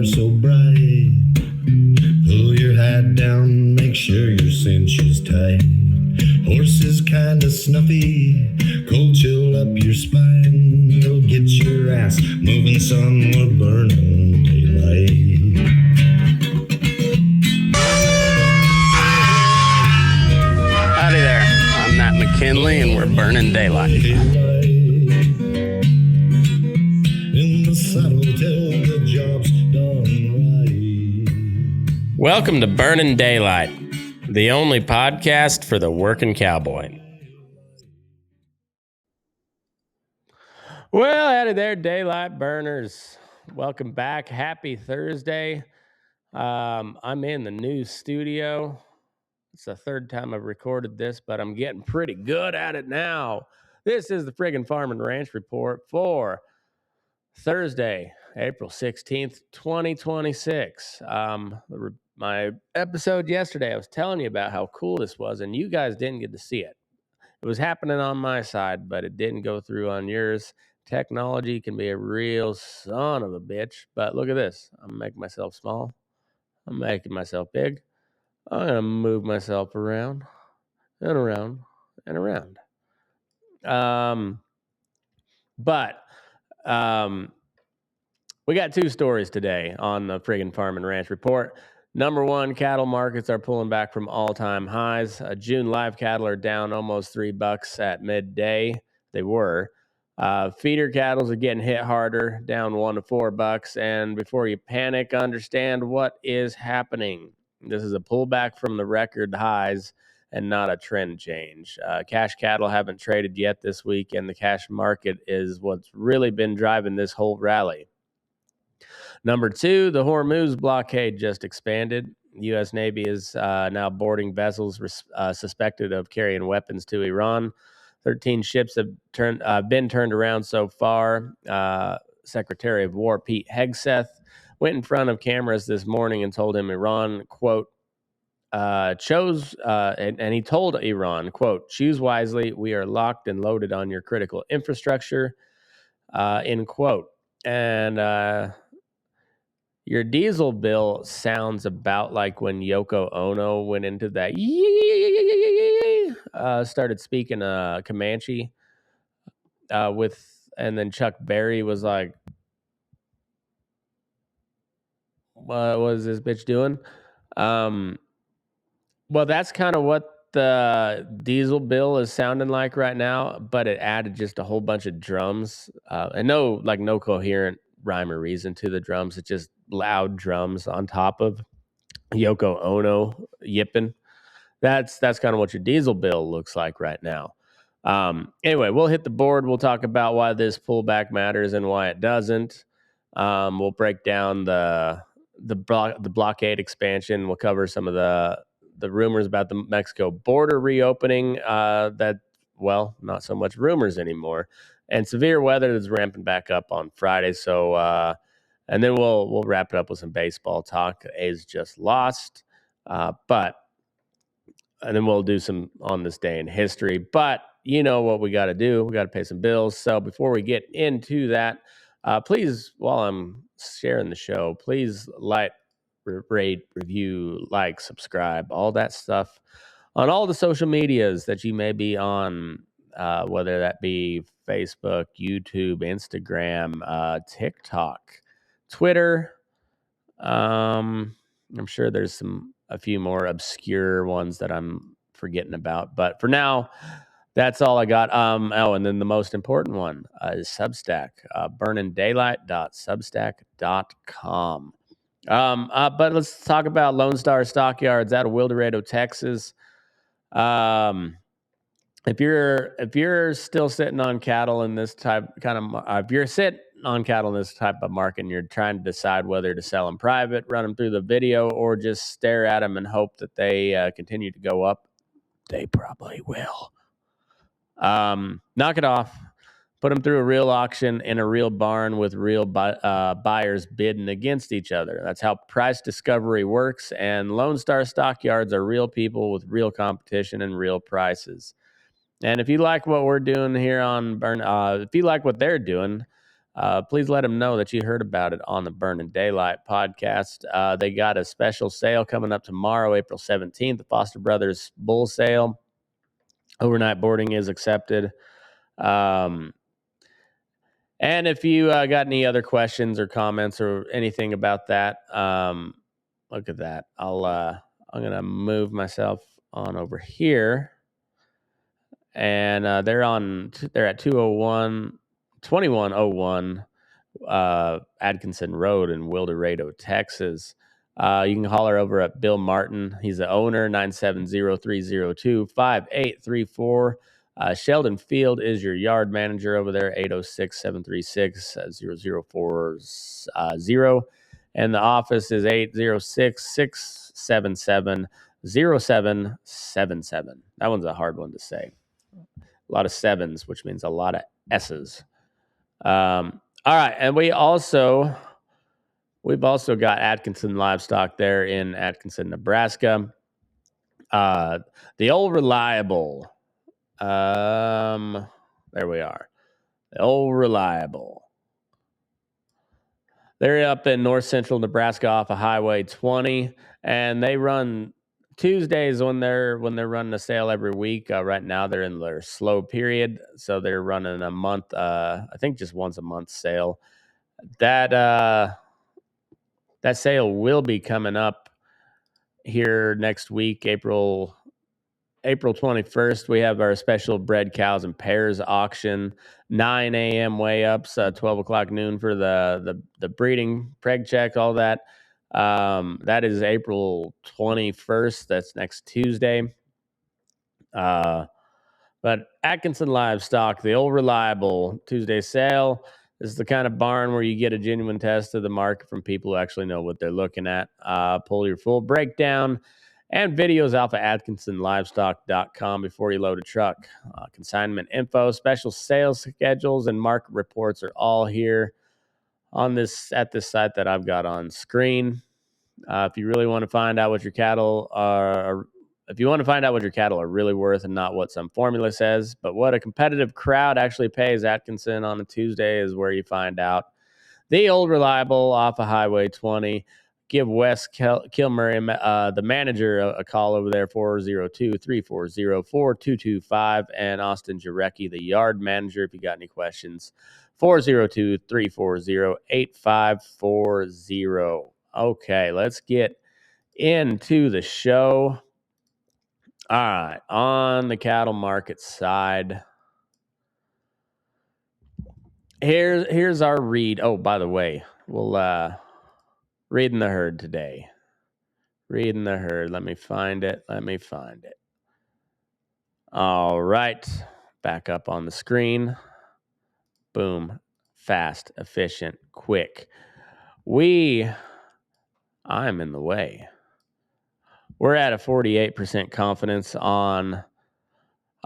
are so bright. Pull your hat down, make sure your cinch is tight. Horse is kinda snuffy, cold chill up your spine. You'll get your ass moving, son, we're burning daylight. Howdy there, I'm Matt McKinley and we're burning daylight. In the saddle till the job's done right. Welcome to Burning Daylight, the only podcast for the working cowboy. Well, howdy there, daylight burners. Welcome back. Happy Thursday. I'm in the new studio. It's the third time I've recorded this, but I'm getting pretty good at it now. This is the friggin' Farm and Ranch Report for Thursday, April 16th, 2026. My episode yesterday, I was telling you about how cool this was, and you guys didn't get to see it. It was happening on my side, but it didn't go through on yours. Technology can be a real son of a bitch, but look at this. I'm making myself small. I'm making myself big. I'm going to move myself around and around and around. We got two stories today on the friggin' Farm and Ranch Report. Number one, cattle markets are pulling back from all-time highs. June live cattle are down almost $3 at midday. They were. Feeder cattle are getting hit harder, down $1 to $4. And before you panic, understand what is happening. This is a pullback from the record highs and not a trend change. Cash cattle haven't traded yet this week, and the cash market is what's really been driving this whole rally. Number two, the Hormuz Blockade just expanded. U.S. Navy is now boarding vessels suspected of carrying weapons to Iran. 13 ships have been turned around so far. Secretary of War Pete Hegseth went in front of cameras this morning and told him Iran, quote, and he told Iran, quote, choose wisely. We are locked and loaded on your critical infrastructure, end quote. And your diesel bill sounds about like when Yoko Ono went into that, started speaking Comanche and then Chuck Berry was like, what is this bitch doing? Well, that's kind of what the diesel bill is sounding like right now, but it added just a whole bunch of drums and no coherent rhyme or reason to the drums. It's just loud drums on top of Yoko Ono yipping. That's kind of what your diesel bill looks like right now. Anyway, we'll hit the board. We'll talk about why this pullback matters and why it doesn't. We'll break down the blockade expansion. We'll cover some of the rumors about the Mexico border reopening. Not so much rumors anymore. And severe weather is ramping back up on Friday. So, and then we'll wrap it up with some baseball talk. A's just lost, and then we'll do some on this day in history. But you know what we got to do? We got to pay some bills. So before we get into that, please, while I'm sharing the show, please rate, review, subscribe, all that stuff on all the social medias that you may be on. Whether that be Facebook, YouTube, Instagram, TikTok, Twitter. I'm sure there's a few more obscure ones that I'm forgetting about, but for now, that's all I got. And then the most important one is Substack, burningdaylight.substack.com. But let's talk about Lone Star Stockyards out of Wildorado, Texas. If you're still sitting on cattle in this type if you're sitting on cattle in this type of market and you're trying to decide whether to sell them private, run them through the video, or just stare at them and hope that they continue to go up, they probably will. Knock it off. Put them through a real auction in a real barn with real buyers bidding against each other. That's how price discovery works. And Lone Star Stockyards are real people with real competition and real prices. And if you like what we're doing here on Burn, if you like what they're doing, please let them know that you heard about it on the Burning Daylight podcast. They got a special sale coming up tomorrow, April 17th, the Foster Brothers Bull Sale. Overnight boarding is accepted. And if you got any other questions or comments or anything about that, look at that. I'm gonna move myself on over here, and they're at 2101 Atkinson Road in Wildorado, Texas. You can holler over at Bill Martin. He's the owner, 970-302-5834. Sheldon Field is your yard manager over there, 806-736-0040. And the office is 806-677-0777. That one's a hard one to say. A lot of sevens, which means a lot of S's. All right, and we've also got Atkinson Livestock there in Atkinson, Nebraska. The old reliable. There we are. The old reliable. They're up in north central Nebraska off of Highway 20, and they run Tuesdays when they're running a sale every week. Right now they're in their slow period, so they're running a month. I think just once a month sale. That sale will be coming up here next week, April 21st. We have our special bred cows and pairs auction, 9 a.m. weigh ups, 12 o'clock noon for the breeding preg check, all that. That is April 21st. That's next Tuesday. But Atkinson Livestock, the old reliable Tuesday sale. This is the kind of barn where you get a genuine test of the market from people who actually know what they're looking at. Pull your full breakdown and videos off of AtkinsonLivestock.com before you load a truck. Consignment info, special sales schedules, and market reports are all here at this site that I've got on screen. If you really want to find out what your cattle are really worth and not what some formula says, but what a competitive crowd actually pays, Atkinson on a Tuesday is where you find out. The old reliable off of Highway 20. Give Wes Kilmurray, the manager, a call over there, 402-340-4225, and Austin Jarecki, the yard manager, if you got any questions, 402-340-8540. Okay, let's get into the show. All right, on the cattle market side, here's our read. Oh, by the way, we'll reading the herd today. Reading the herd. Let me find it. All right, back up on the screen. Boom, fast, efficient, quick. I'm in the way. We're at a 48% confidence on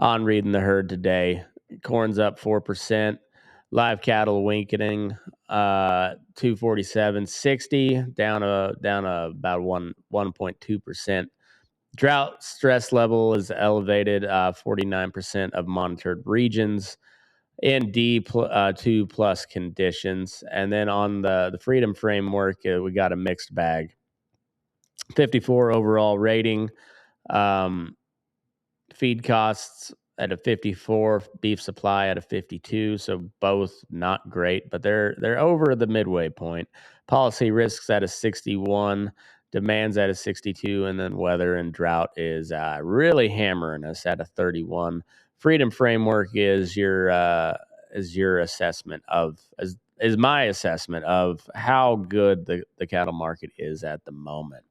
reading the herd today. Corn's up 4%. Live cattle weakening, 247.60, down about 1.2%. Drought stress level is elevated, 49% of monitored regions in D2 plus conditions. And then on the Freedom Framework, we got a mixed bag. 54 overall rating. Feed costs at a 54, beef supply at a 52, so both not great, but they're over the midway point. Policy risks at a 61, demands at a 62, and then weather and drought is really hammering us at a 31. Freedom Framework is your assessment of is my assessment of how good the cattle market is at the moment.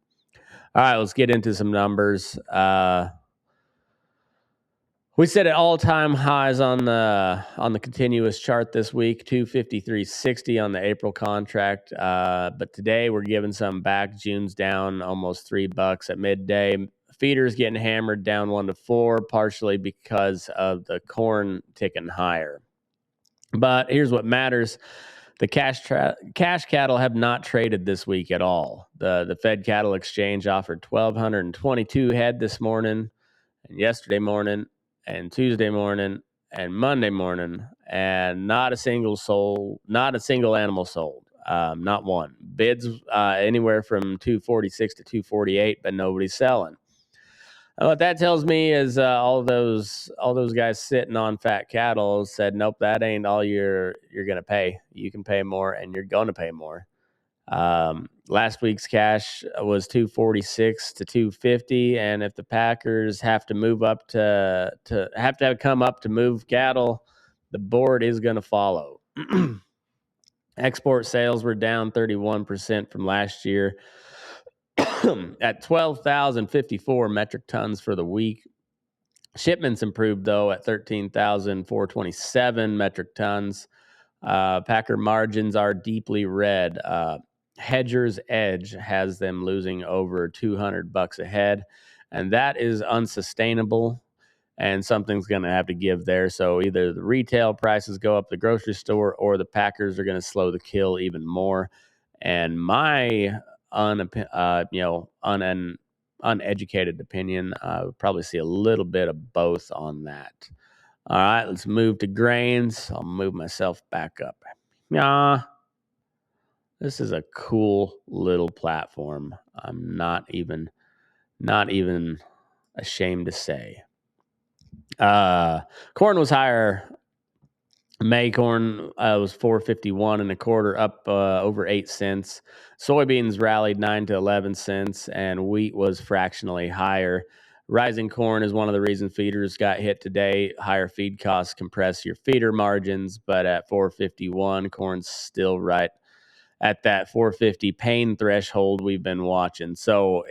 All right, let's get into some numbers. We set at all-time highs on the continuous chart this week, 253.60 on the April contract. But today we're giving some back. June's down almost $3 at midday. Feeders getting hammered down 1 to 4, partially because of the corn ticking higher. But here's what matters. The cash cattle have not traded this week at all. The Fed Cattle Exchange offered 1,222 head this morning and yesterday morning and Tuesday morning and Monday morning, and not a single animal sold. Not one. Bids anywhere from 246 to 248, but nobody's selling. What that tells me is all those guys sitting on fat cattle said, nope, that ain't all you're gonna pay. You can pay more, and you're gonna pay more. Last week's cash was 246 to 250, and if the Packers have to move up to come up to move cattle, the board is going to follow. Export sales were down 31% from last year at 12,054 metric tons for the week. Shipments improved, though, at 13,427 metric tons. Packer margins are deeply red. Hedger's Edge has them losing over $200 a head, and that is unsustainable, and something's going to have to give there. So either the retail prices go up the grocery store, or the Packers are going to slow the kill even more. And my uneducated opinion, would probably see a little bit of both on that. All right, let's move to grains. I'll move myself back up. Yeah, this is a cool little platform. I'm not even ashamed to say. Corn was higher. May corn was 451 and a quarter, up over 8 cents. Soybeans rallied 9 to 11 cents, and wheat was fractionally higher. Rising corn is one of the reasons feeders got hit today. Higher feed costs compress your feeder margins, but at 451, corn's still right at that 450 pain threshold we've been watching. So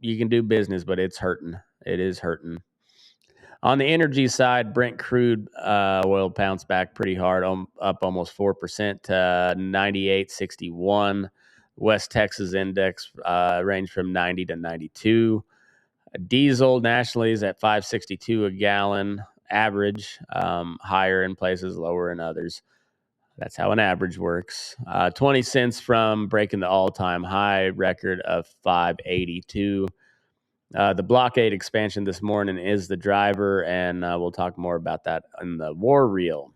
you can do business, but it's hurting. It is hurting. On the energy side, Brent crude oil bounced back pretty hard, up almost 4% to 98.61. West Texas index ranged from 90 to 92. Diesel nationally is at 5.62 a gallon, average, higher in places, lower in others. That's how an average works. 20 cents from breaking the all-time high record of 5.82. The blockade expansion this morning is the driver, and we'll talk more about that in the war reel.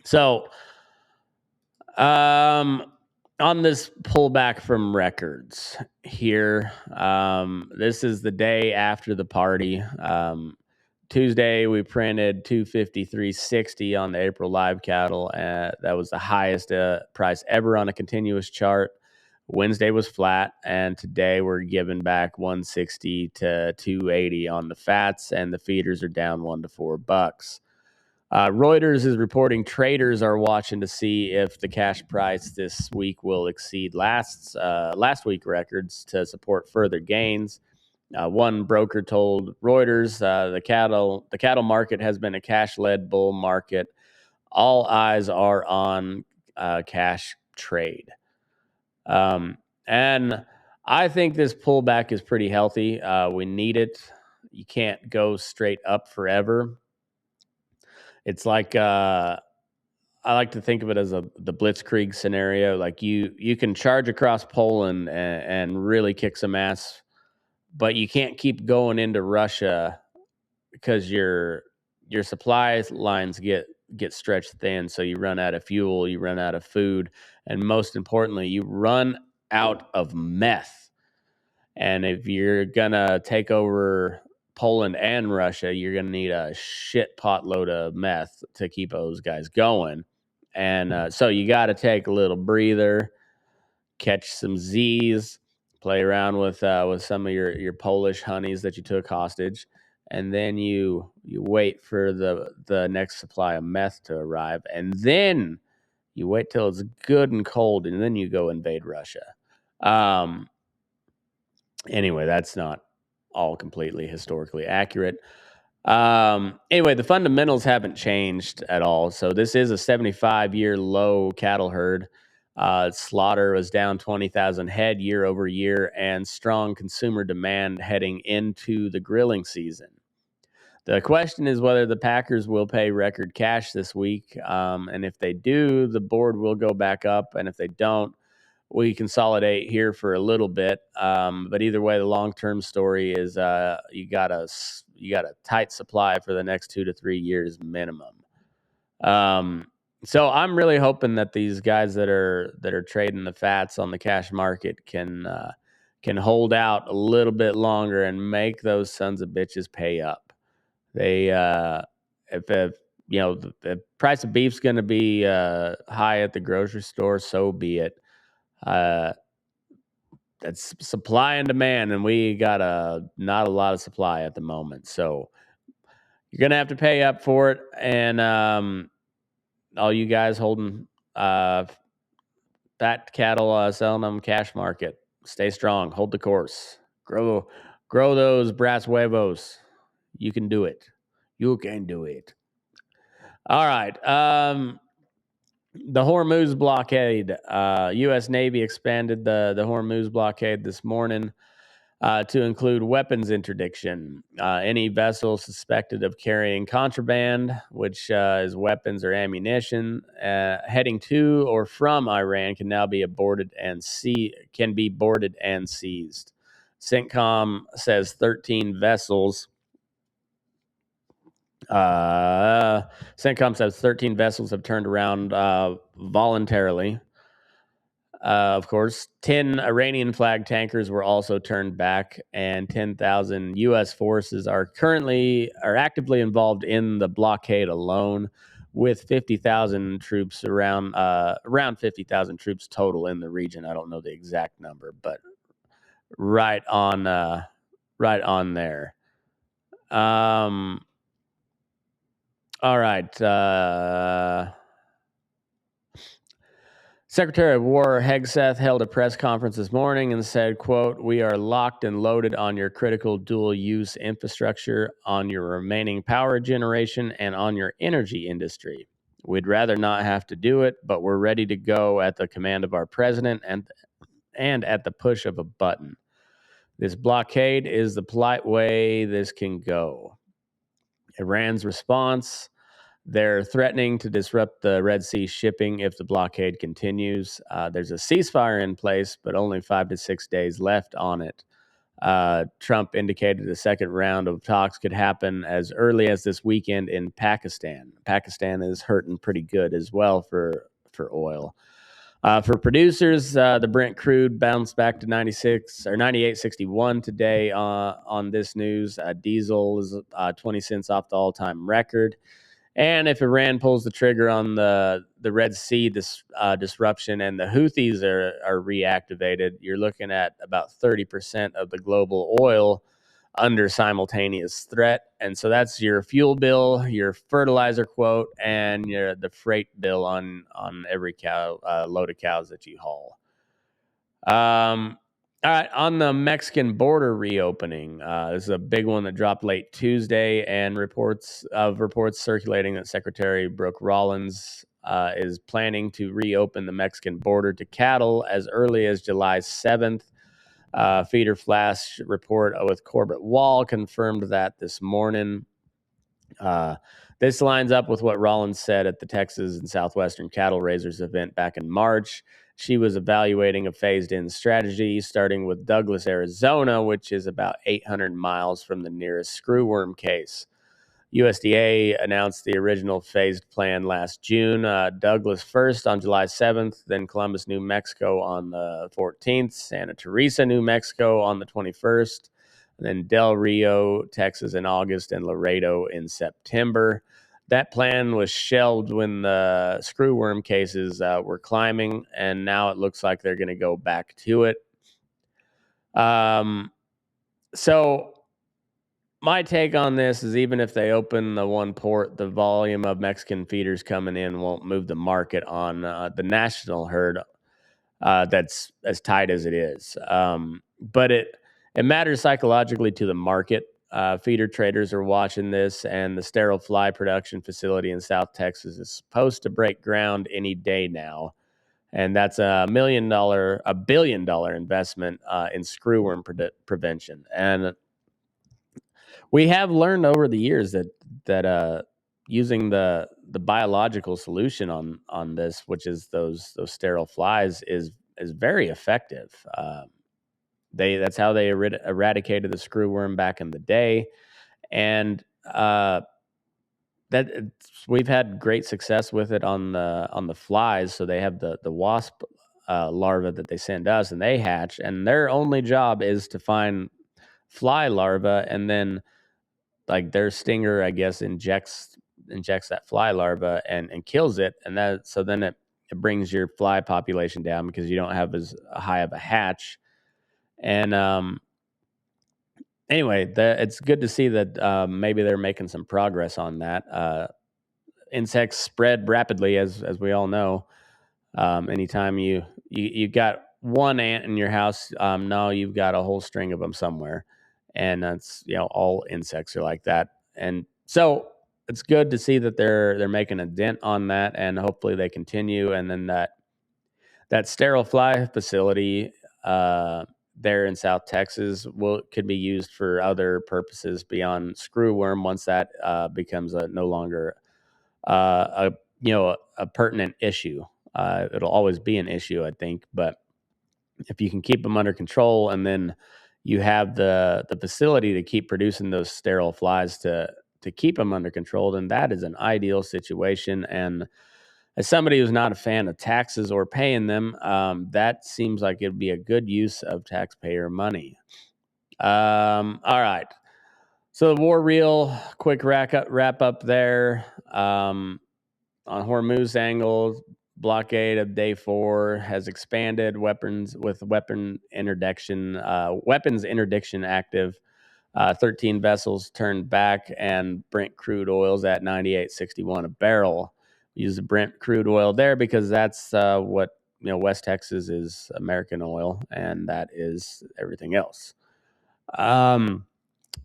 So, on this pullback from records here, this is the day after the party. Tuesday, we printed 253.60 on the April live cattle. That was the highest price ever on a continuous chart. Wednesday was flat, and today we're giving back 160 to 280 on the fats, and the feeders are down $1 to $4. Reuters is reporting traders are watching to see if the cash price this week will exceed last week records to support further gains. One broker told Reuters the cattle market has been a cash-led bull market. All eyes are on cash trade. And I think this pullback is pretty healthy. We need it. You can't go straight up forever. It's like I like to think of it as the Blitzkrieg scenario. Like you can charge across Poland and really kick some ass, but you can't keep going into Russia because your supply lines get stretched thin. So you run out of fuel, you run out of food, and most importantly, you run out of meth. And if you're gonna take over Poland and Russia, you're gonna need a shit potload of meth to keep those guys going. And so you got to take a little breather, catch some Z's, play around with some of your Polish honeys that you took hostage, and then you wait for the next supply of meth to arrive, and then you wait till it's good and cold, and then you go invade Russia. Anyway, that's not all completely historically accurate. Anyway, the fundamentals haven't changed at all. So this is a 75-year low cattle herd. Slaughter was down 20,000 head year over year, and strong consumer demand heading into the grilling season. The question is whether the Packers will pay record cash this week. And if they do, the board will go back up. And if they don't, we consolidate here for a little bit. But either way, the long-term story is you got a tight supply for the next 2 to 3 years minimum. So I'm really hoping that these guys that are trading the fats on the cash market can hold out a little bit longer and make those sons of bitches pay up. They if the price of beef's going to be high at the grocery store, so be it. That's supply and demand, and we got not a lot of supply at the moment. So you're going to have to pay up for it. And all you guys holding fat cattle, selling them cash market, stay strong, hold the course, grow those brass huevos. You can do it. You can do it. All right. The Hormuz Blockade. U.S. Navy expanded the Hormuz Blockade this morning to include weapons interdiction. Any vessel suspected of carrying contraband, which is weapons or ammunition, heading to or from Iran can now be boarded and seized. CENTCOM says 13 vessels. CENTCOM says 13 vessels have turned around voluntarily. Of course, 10 Iranian flag tankers were also turned back, and 10,000 U.S. forces are actively involved in the blockade alone, with 50,000 troops around 50,000 troops total in the region. I don't know the exact number, but right on there. All right. Secretary of War Hegseth held a press conference this morning and said, quote, "We are locked and loaded on your critical dual-use infrastructure, on your remaining power generation, and on your energy industry. We'd rather not have to do it, but we're ready to go at the command of our president and at the push of a button. This blockade is the polite way this can go." Iran's response: they're threatening to disrupt the Red Sea shipping if the blockade continues. There's a ceasefire in place, but only 5 to 6 days left on it. Trump indicated a second round of talks could happen as early as this weekend in Pakistan. Pakistan is hurting pretty good as well for oil. For producers, the Brent crude bounced back to 98.61 today on this news. Diesel is 20 cents off the all-time record. And if Iran pulls the trigger on the Red Sea disruption and the Houthis are reactivated, you're looking at about 30% of the global oil under simultaneous threat. And so that's your fuel bill, your fertilizer quote, and the freight bill on every load of cows that you haul. All right, on the Mexican border reopening, this is a big one that dropped late Tuesday, and reports circulating that Secretary Rollins is planning to reopen the Mexican border to cattle as early as July 7th. Feeder Flash report with Corbett Wall confirmed that this morning. This lines up with what Rollins said at the Texas and Southwestern Cattle Raisers event back in March. She was evaluating a phased-in strategy, starting with Douglas, Arizona, which is about 800 miles from the nearest screwworm case. USDA announced the original phased plan last June. Douglas first on July 7th, then Columbus, New Mexico on the 14th, Santa Teresa, New Mexico on the 21st, and then Del Rio, Texas in August, and Laredo in September. That plan was shelved when the screwworm cases were climbing, and now it looks like they're going to go back to it. So my take on this is, even if they open the one port, the volume of Mexican feeders coming in won't move the market on the national herd that's as tight as it is. But it matters psychologically to the market. Feeder traders are watching this, and the sterile fly production facility in South Texas is supposed to break ground any day now. And that's a $1 billion investment in screwworm prevention. And we have learned over the years that using the biological solution on this, which is those sterile flies, is very effective. That's how they eradicated the screwworm back in the day, and we've had great success with it on the flies. So they have the wasp larva that they send us, and they hatch, and their only job is to find fly larva, and then like their stinger, I guess, injects that fly larva and kills it, and then it brings your fly population down because you don't have as high of a hatch. And anyway, it's good to see that maybe they're making some progress on that. Insects spread rapidly, as we all know. Anytime you got one ant in your house, now you've got a whole string of them somewhere, and that's all insects are like that. And so it's good to see that they're making a dent on that, and hopefully they continue. And then that sterile fly facility there in South Texas could be used for other purposes beyond screwworm once that becomes no longer a pertinent issue. It'll always be an issue, I think, but if you can keep them under control, and then you have the facility to keep producing those sterile flies to keep them under control, then that is an ideal situation. And as somebody who's not a fan of taxes or paying them, that seems like it'd be a good use of taxpayer money. All right. So the war reel, quick wrap up there. On Hormuz angle, blockade of day 4 has expanded weapons interdiction active. 13 vessels turned back, and Brent crude oil's at $98.61 a barrel. We use the Brent crude oil there because that's what West Texas is American oil, and that is everything else.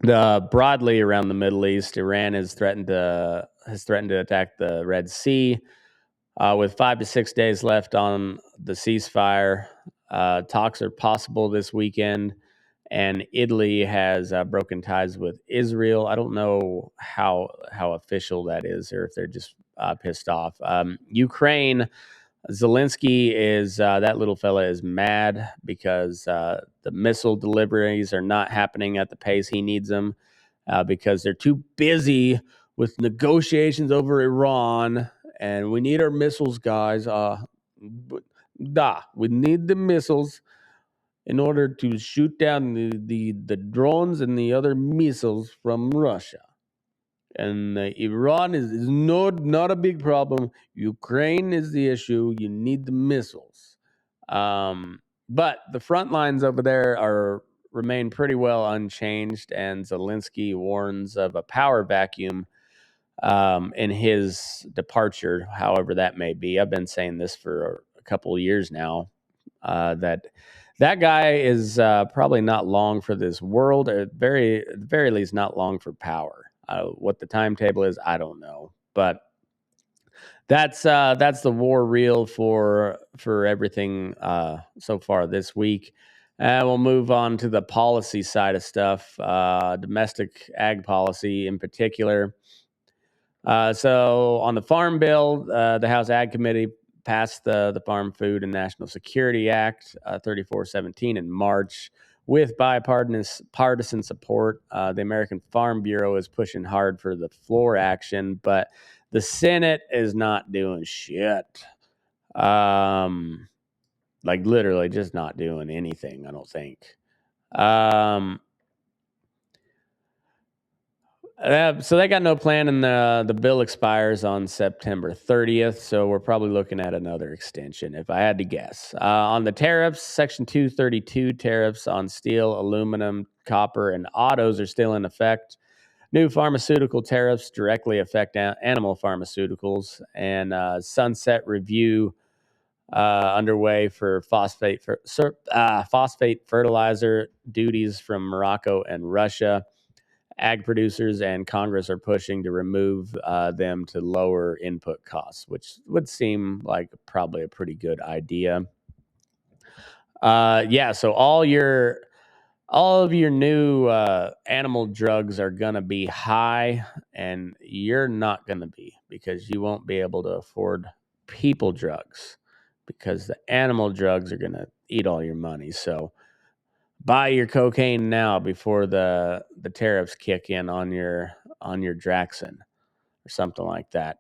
Broadly around the Middle East, Iran has threatened to attack the Red Sea. With 5 to 6 days left on the ceasefire, talks are possible this weekend, and Italy has broken ties with Israel. I don't know how official that is, or if they're just pissed off. Ukraine, Zelensky is that little fella is mad because the missile deliveries are not happening at the pace he needs them because they're too busy with negotiations over Iran, and we need our missiles, guys. We need the missiles in order to shoot down the drones and the other missiles from Russia. And Iran is not a big problem. Ukraine is the issue. You need the missiles. But the front lines over there remain pretty well unchanged, and Zelensky warns of a power vacuum in his departure, however that may be. I've been saying this for a couple of years now, that guy is probably not long for this world, or at the very least not long for power. What the timetable is, I don't know, but that's the war reel for everything so far this week. We'll move on to the policy side of stuff, domestic ag policy in particular. So on the Farm Bill, the House Ag Committee passed the Farm Food and National Security Act 3417 in March with bipartisan support. The American Farm Bureau is pushing hard for the floor action, but the Senate is not doing shit. Like literally just not doing anything, I don't think. So they got no plan, and the bill expires on September 30th, so we're probably looking at another extension, if I had to guess. On the tariffs, Section 232 tariffs on steel, aluminum, copper, and autos are still in effect. New pharmaceutical tariffs directly affect animal pharmaceuticals, and sunset review underway for phosphate fertilizer duties from Morocco and Russia. Ag producers and Congress are pushing to remove them to lower input costs, which would seem like probably a pretty good idea. So all of your new animal drugs are gonna be high, and you're not gonna be, because you won't be able to afford people drugs, because the animal drugs are going to eat all your money. So buy your cocaine now before the tariffs kick in on your Draxon or something like that.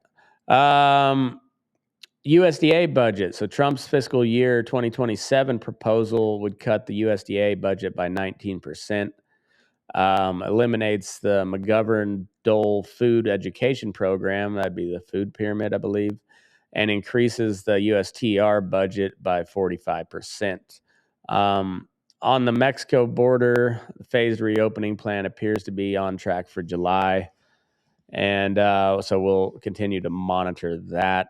USDA budget. So Trump's fiscal year 2027 proposal would cut the USDA budget by 19%. Eliminates the McGovern-Dole food education program. That'd be the food pyramid, I believe, and increases the USTR budget by 45%. On the Mexico border, the phased reopening plan appears to be on track for July. And so we'll continue to monitor that.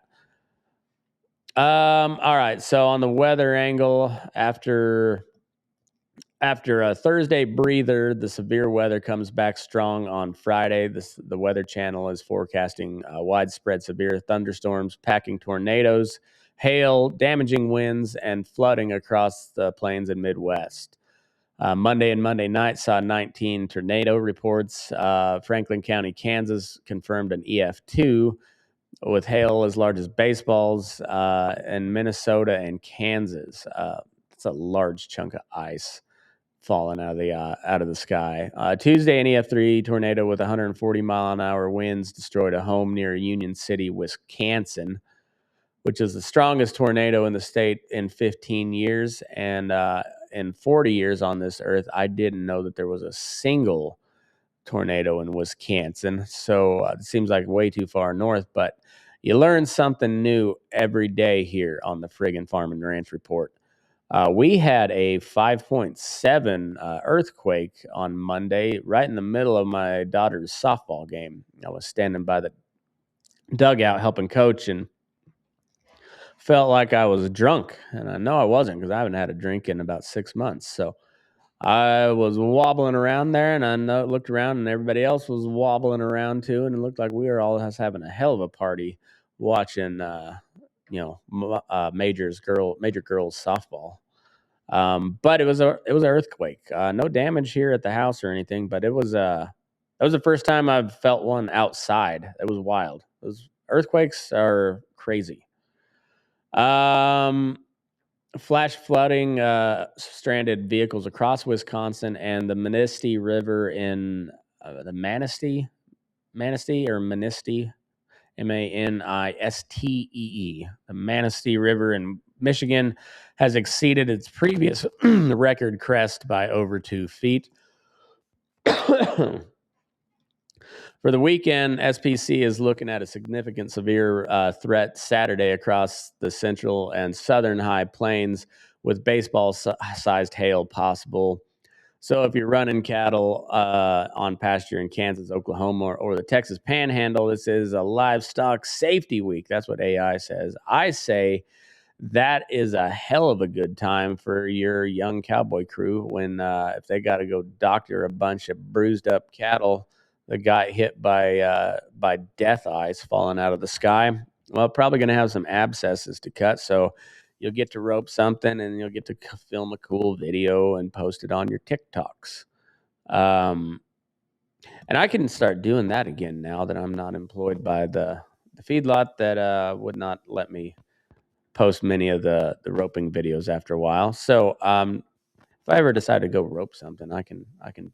All right. So on the weather angle, after a Thursday breather, the severe weather comes back strong on Friday. The Weather Channel is forecasting widespread severe thunderstorms, packing tornadoes, hail, damaging winds, and flooding across the plains and Midwest. Monday and Monday night saw 19 tornado reports. Franklin County, Kansas confirmed an EF2 with hail as large as baseballs, and Minnesota and Kansas. It's a large chunk of ice falling out of the sky. Tuesday, an EF3 tornado with 140 mile an hour winds destroyed a home near Union City, Wisconsin, which is the strongest tornado in the state in 15 years. And in 40 years on this earth, I didn't know that there was a single tornado in Wisconsin. So it seems like way too far north, but you learn something new every day here on the friggin' Farm and Ranch Report. We had a 5.7 earthquake on Monday, right in the middle of my daughter's softball game. I was standing by the dugout helping coach and felt like I was drunk. And I know I wasn't because I haven't had a drink in about 6 months. So I was wobbling around there, and I looked around, and everybody else was wobbling around too. And it looked like we were all having a hell of a party watching, major girls softball. But it was an earthquake. No damage here at the house or anything, but that was the first time I've felt one outside. It was wild. Earthquakes are crazy. Flash flooding stranded vehicles across Wisconsin and the Manistee River in the Manistee, Manistee. The Manistee River in Michigan has exceeded its previous record crest by over 2 feet. For the weekend, SPC is looking at a significant severe threat Saturday across the central and southern high plains with baseball-sized hail possible. So if you're running cattle on pasture in Kansas, Oklahoma, or the Texas Panhandle, this is a livestock safety week. That's what AI says. I say that is a hell of a good time for your young cowboy crew when if they got to go doctor a bunch of bruised up cattle that got hit by death eyes falling out of the sky. Well, probably going to have some abscesses to cut, so you'll get to rope something and you'll get to film a cool video and post it on your TikToks. And I can start doing that again now that I'm not employed by the feedlot that would not let me post many of the roping videos after a while. So if I ever decide to go rope something, I can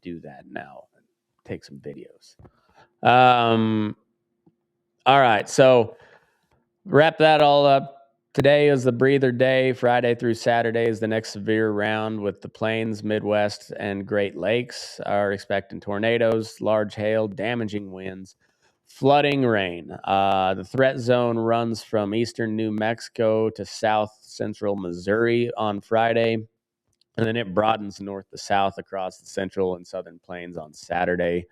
do that now and take some videos. All right, so wrap that all up. Today is the breather day. Friday through Saturday is the next severe round with the plains, Midwest, and Great Lakes are expecting tornadoes, large hail, damaging winds, flooding rain. The threat zone runs from eastern New Mexico to south central Missouri on Friday, and then it broadens north to south across the central and southern plains on Saturday,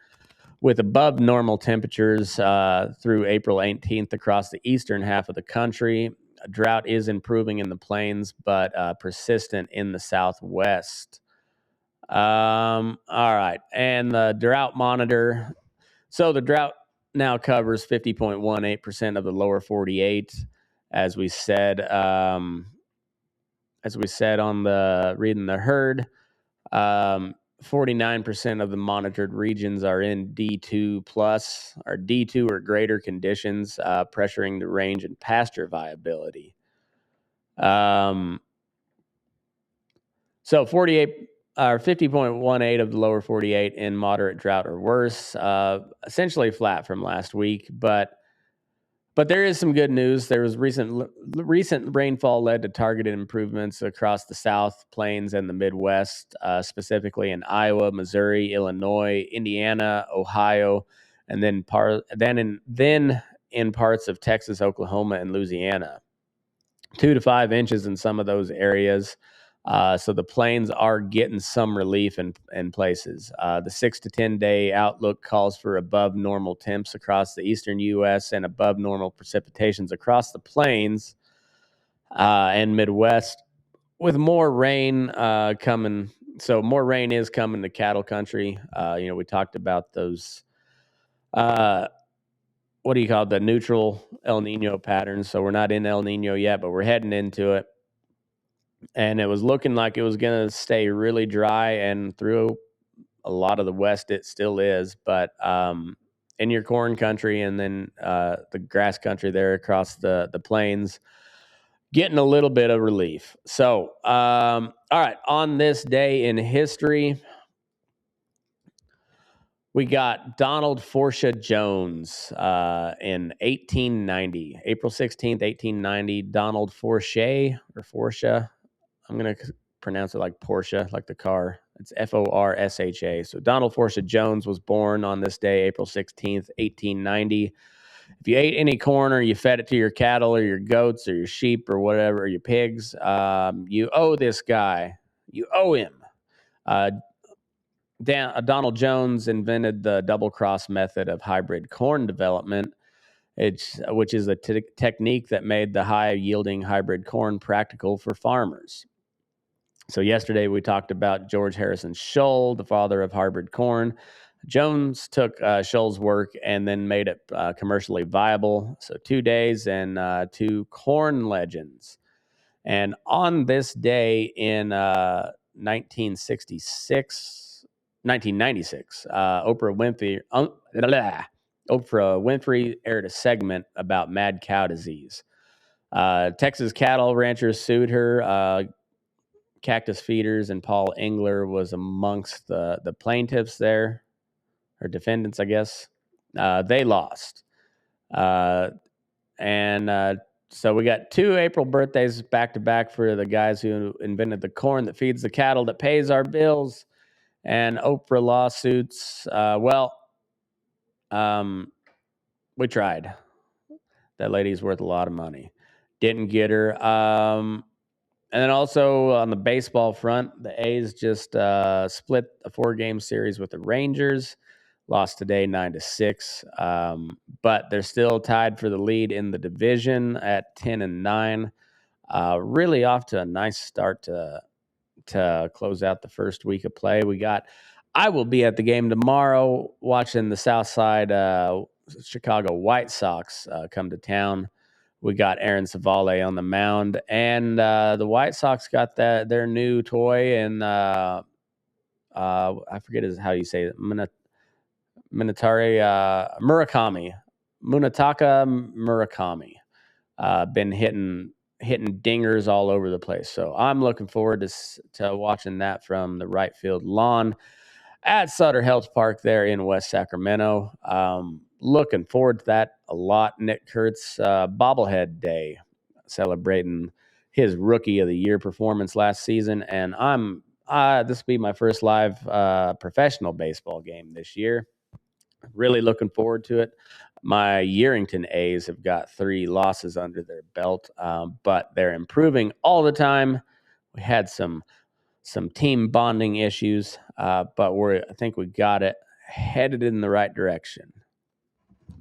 with above normal temperatures through April 18th across the eastern half of the country. A drought is improving in the plains, but persistent in the southwest. All right. And the drought monitor. So the drought now covers 50.18% of the lower 48, as we said on the reading the herd. 49% of the monitored regions are in D2 plus, or D2 or greater conditions, pressuring the range and pasture viability. So 48 or 50.18 of the lower 48 in moderate drought or worse, essentially flat from last week, but there is some good news. There was recent rainfall led to targeted improvements across the South Plains and the Midwest, specifically in Iowa, Missouri, Illinois, Indiana, Ohio, and then in parts of Texas, Oklahoma, and Louisiana. 2 to 5 inches in some of those areas. So the plains are getting some relief in places. The 6 to 10 day outlook calls for above normal temps across the eastern U.S. and above normal precipitations across the plains and Midwest, with more rain coming. So more rain is coming to cattle country. We talked about those. What do you call it? The neutral El Nino patterns. So we're not in El Nino yet, but we're heading into it. And it was looking like it was going to stay really dry, and through a lot of the West, it still is. But in your corn country and then the grass country there across the plains, getting a little bit of relief. So, all right, on this day in history, we got Donald Forsha Jones in 1890, April 16th, 1890. Donald Forsha or Forsha. I'm going to pronounce it like Porsche, like the car. It's Forsha. So Donald Forsha Jones was born on this day, April 16th, 1890. If you ate any corn or you fed it to your cattle or your goats or your sheep or whatever, or your pigs, you owe this guy. You owe him. Donald Jones invented the double cross method of hybrid corn development, which is a technique that made the high yielding hybrid corn practical for farmers. So yesterday we talked about George Harrison Scholl, the father of hybrid corn. Jones took Scholl's work and then made it commercially viable. So 2 days and 2 corn legends. And on this day in 1996, Oprah Winfrey aired a segment about mad cow disease. Texas cattle ranchers sued her. Cactus Feeders and Paul Engler was amongst the plaintiffs there, or defendants, I guess. They lost. So we got 2 April birthdays back to back for the guys who invented the corn that feeds the cattle that pays our bills, and Oprah lawsuits. We tried. That lady's worth a lot of money. Didn't get her. And then also on the baseball front, the A's just split a 4-game series with the Rangers. Lost today 9-6. But they're still tied for the lead in the division at 10-9. Really off to a nice start to close out the first week of play. I will be at the game tomorrow watching the Southside Chicago White Sox come to town. We got Aaron Savale on the mound, and the White Sox got their new toy, and I forget how you say it, Munataka Murakami. Been hitting dingers all over the place, so I'm looking forward to watching that from the right field lawn at Sutter Health Park there in West Sacramento. Looking forward to that a lot. Nick Kurtz bobblehead day, celebrating his Rookie of the Year performance last season, and this will be my first live professional baseball game this year. Really looking forward to it. My Yerington A's have got 3 losses under their belt, but they're improving all the time. We had some team bonding issues, but I think we got it headed in the right direction.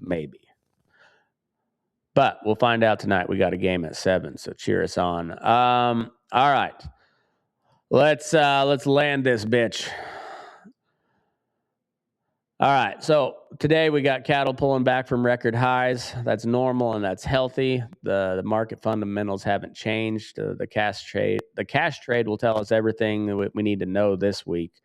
Maybe. But we'll find out tonight. We got a game at 7, so cheer us on. All right. Let's land this bitch. All right, so today we got cattle pulling back from record highs. That's normal and that's healthy. The market fundamentals haven't changed. The cash trade will tell us everything we need to know this week.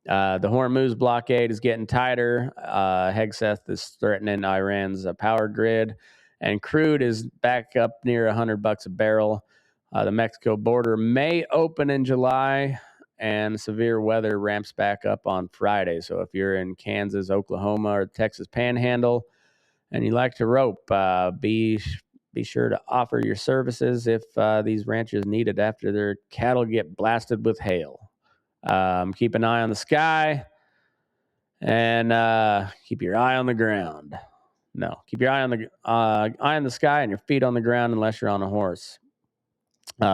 The Hormuz blockade is getting tighter. Hegseth is threatening Iran's power grid, and crude is back up near $100 a barrel. The Mexico border may open in July, and severe weather ramps back up on Friday. So if you're in Kansas, Oklahoma, or Texas Panhandle, and you like to rope, be sure to offer your services if these ranchers need it after their cattle get blasted with hail. Keep an eye on the sky, and keep your eye on the ground. No, keep your eye on the sky and your feet on the ground unless you're on a horse.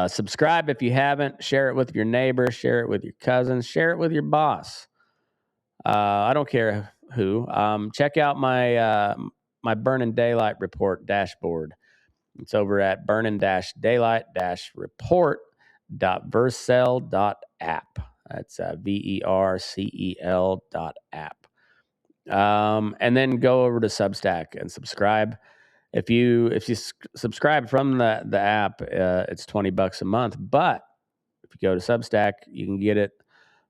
Subscribe if you haven't. Share it with your neighbor. Share it with your cousins. Share it with your boss. I don't care who. Check out my Burning Daylight Report dashboard. It's over at burning-daylight-report.vercel.app. That's VERCEL.app. And then go over to Substack and subscribe. If you subscribe from the app, it's $20 a month. But if you go to Substack, you can get it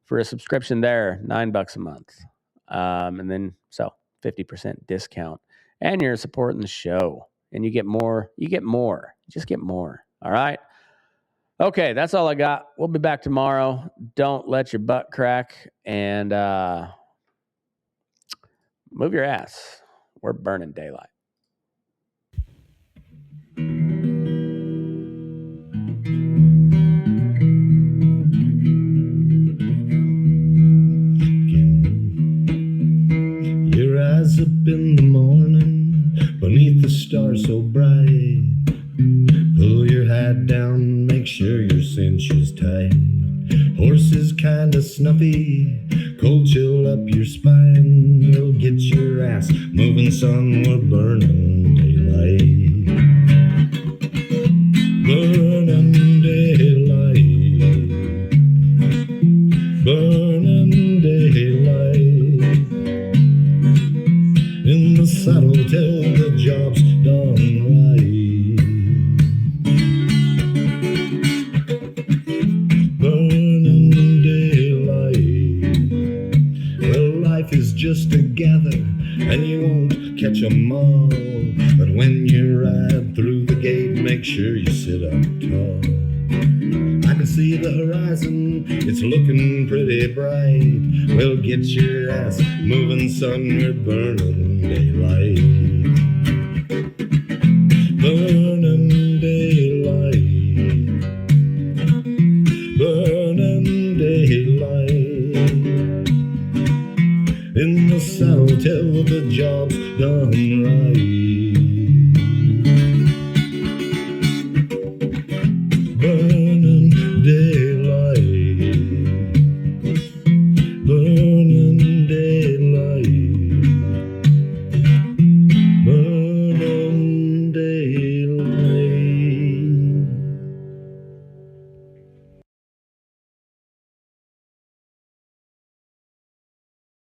for a subscription there, $9 a month. And then 50% discount. And you're supporting the show. And you get more. You just get more. All right. Okay, that's all I got. We'll be back tomorrow. Don't let your butt crack, and move your ass. We're burning daylight. Your eyes up in the morning, beneath the stars so bright. Pull your hat down, make sure your cinch is tight. Horse is kinda snuffy, cold chill up your spine. We'll get your ass moving, son, we're burning daylight. Burning daylight. Burning daylight. In the saddle till the job's done right. Just together, and you won't catch 'em all. But when you ride through the gate, make sure you sit up tall. I can see the horizon, it's looking pretty bright. Well, get your ass moving, son, we're burning daylight. Burning daylight. Burning daylight. In the saddle till the job's done right.